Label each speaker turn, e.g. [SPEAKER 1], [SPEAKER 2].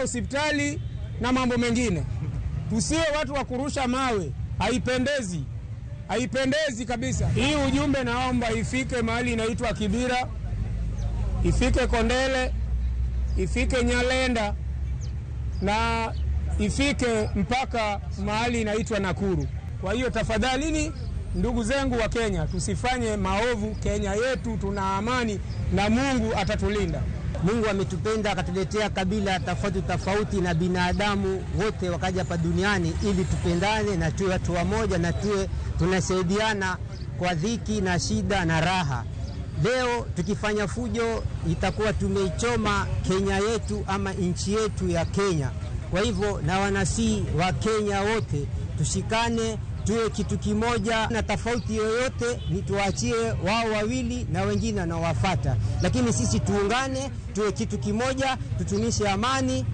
[SPEAKER 1] hospitali na mambo mengine. Tusiwe watu wa kurusha mawe, haipendezi. Haipendezi kabisa. Hii ujumbe naomba ifike mahali inaitwa Kibira, ifike Kondele, ifike Nyalenda na ifike mpaka mahali inaitwa Nakuru. Kwa hiyo tafadhalini ndugu zangu wa Kenya, tusifanye maovu. Kenya yetu tuna amani na Mungu atatulinda.
[SPEAKER 2] Mungu ametupenda akatuletea kabila tofauti na binadamu wote wakaja hapa duniani ili tupendane na tuwe watu wamoja na tuwe tunasaidiana kwa dhiki na shida na raha. Leo tukifanya fujo itakuwa tumeichoma Kenya yetu ama nchi yetu ya Kenya. Kwa hivyo na wanasi wa Kenya wote tushikane, tuwe kitu kimoja, na tofauti yoyote ni tuachie wao wawili na wengine wanaowafuata. Lakini sisi tuungane, tuwe kitu kimoja, tutumishe amani.